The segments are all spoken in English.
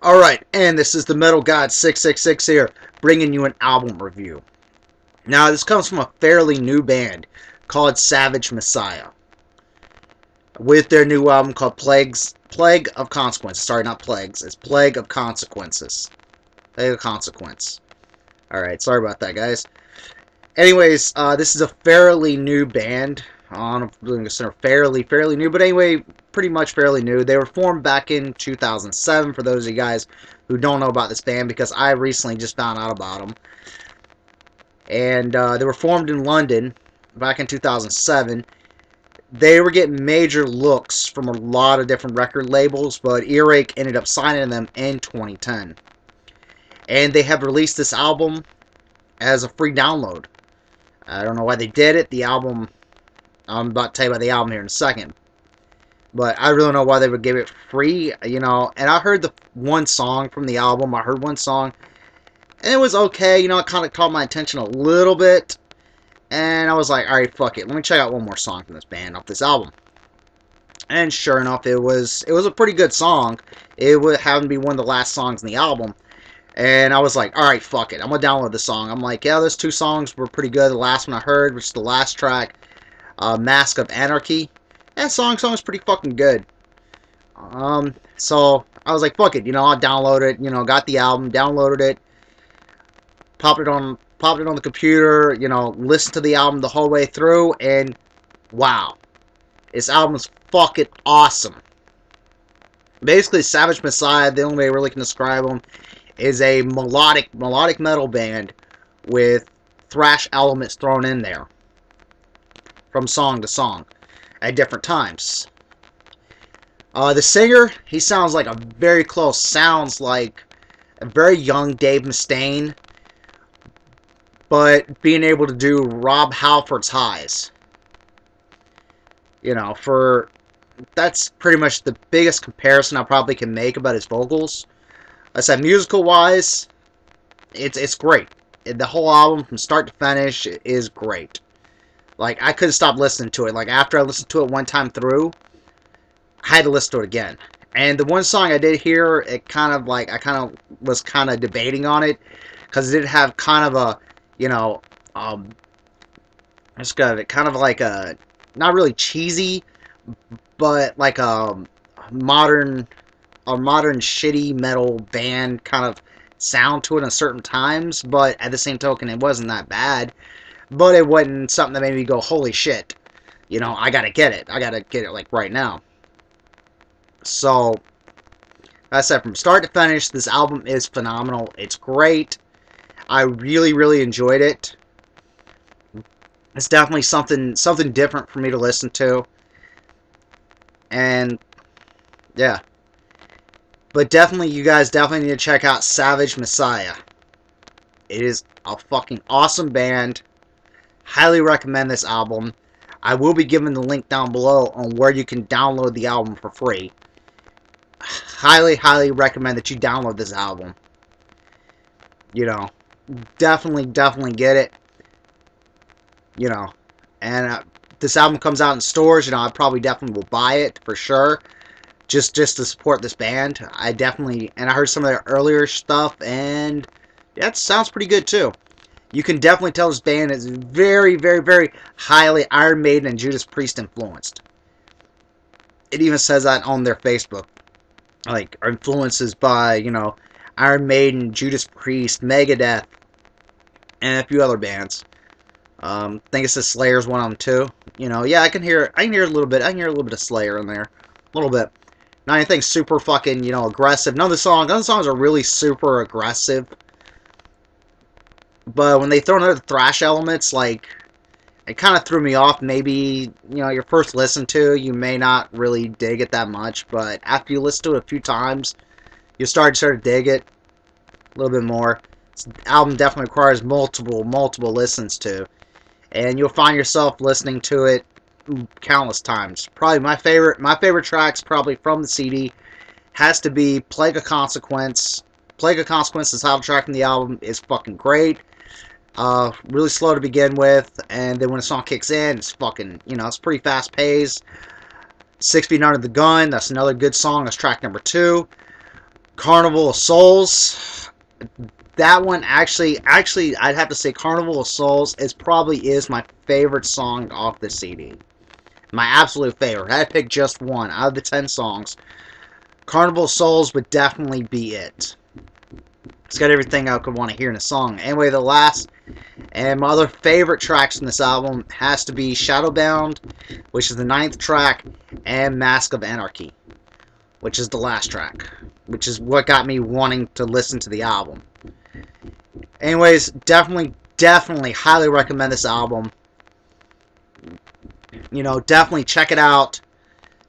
Alright, and this is the Metal God 666 here, bringing you an album review. Now, this comes from a fairly new band called Savage Messiah, with their new album called Plague of Consequences. Sorry, not Plagues, it's Plague of Consequences. Plague of Consequence. Alright, sorry about that, guys. Anyways, this is a fairly new band. I don't know if consider fairly new, but anyway, pretty much fairly new. They were formed back in 2007, for those of you guys who don't know about this band, because I recently just found out about them. And they were formed in London back in 2007. They were getting major looks from a lot of different record labels, but Earache ended up signing them in 2010. And they have released this album as a free download. I don't know why they did it. The album, I'm about to tell you about the album here in a second. But I really don't know why they would give it free, you know. And I heard the one song from the album. I heard one song, and it was okay. You know, it kind of caught my attention a little bit. And I was like, alright, fuck it. Let me check out one more song from this band off this album. And sure enough, it was a pretty good song. It would happen to be one of the last songs in the album. And I was like, alright, fuck it. I'm going to download the song. I'm like, yeah, those two songs were pretty good. The last one I heard, which is the last track, Mask of Anarchy. That song was pretty fucking good. So I was like, fuck it. You know, I'll download it. You know, got the album, downloaded it, popped it on the computer. You know, listened to the album the whole way through, and wow, this album is fucking awesome. Basically, Savage Messiah, the only way I really can describe them, is a melodic metal band with thrash elements thrown in there from song to song at different times. The singer, he sounds like a very close, sounds like a very young Dave Mustaine, but being able to do Rob Halford's highs. You know, that's pretty much the biggest comparison I probably can make about his vocals. I said, musical-wise, it's great. The whole album, from start to finish, is great. Like, I couldn't stop listening to it. Like, after I listened to it one time through, I had to listen to it again. And the one song I did hear, it kind of, like, I kind of was kind of debating on it, because it did have kind of a, you know, it's got it kind of like a, not really cheesy, but like a modern shitty metal band kind of sound to it at certain times, but at the same token, it wasn't that bad. But it wasn't something that made me go, holy shit, you know, I gotta get it. I gotta get it, like, right now. So, like I said, from start to finish, this album is phenomenal. It's great. I really, really enjoyed it. It's definitely something different for me to listen to. And, yeah. But definitely, you guys definitely need to check out Savage Messiah. It is a fucking awesome band. Highly recommend this album. I will be giving the link down below on where you can download the album for free. Highly, highly recommend that you download this album. You know, definitely get it. You know, and this album comes out in stores. You know, I probably definitely will buy it for sure. Just to support this band. I definitely, and I heard some of their earlier stuff, and yeah, it sounds pretty good too. You can definitely tell this band is very, very, very highly Iron Maiden and Judas Priest influenced. It even says that on their Facebook. Like, influences by, you know, Iron Maiden, Judas Priest, Megadeth, and a few other bands. I think it says Slayer's one of them too. You know, yeah, I can hear a little bit. I can hear a little bit of Slayer in there, a little bit. Not anything super fucking, you know, aggressive. None of the songs are really super aggressive. But when they throw in other thrash elements, like, it kind of threw me off. Maybe, you know, your first listen to, you may not really dig it that much. But after you listen to it a few times, you start to dig it a little bit more. This album definitely requires multiple listens to. And you'll find yourself listening to it countless times. Probably my favorite tracks probably from the CD has to be Plague of Consequence. Plague of Consequence, the title track from the album, is fucking great. Really slow to begin with, and then when the song kicks in, it's fucking, you know, it's pretty fast paced. 6 Feet Under the Gun, that's another good song. That's track number 2. Carnival of Souls. That one actually, I'd have to say Carnival of Souls is my favorite song off the CD. My absolute favorite. I had to pick just one out of the 10 songs. Carnival of Souls would definitely be it. It's got everything I could want to hear in a song. Anyway, the last and my other favorite tracks from this album has to be Shadowbound, which is the 9th track, and Mask of Anarchy, which is the last track, which is what got me wanting to listen to the album. Anyways, definitely highly recommend this album. You know, definitely check it out.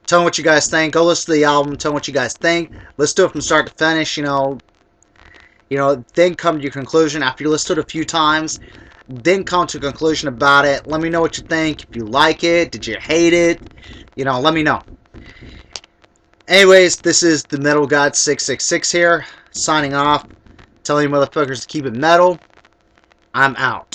Tell me what you guys think. Go listen to the album. Tell me what you guys think. Let's do it from start to finish. You know, then come to your conclusion after you listen to it a few times. Then come to a conclusion about it. Let me know what you think. If you like it, did you hate it? You know, let me know. Anyways, this is the Metal God 666 here, signing off, telling you motherfuckers to keep it metal. I'm out.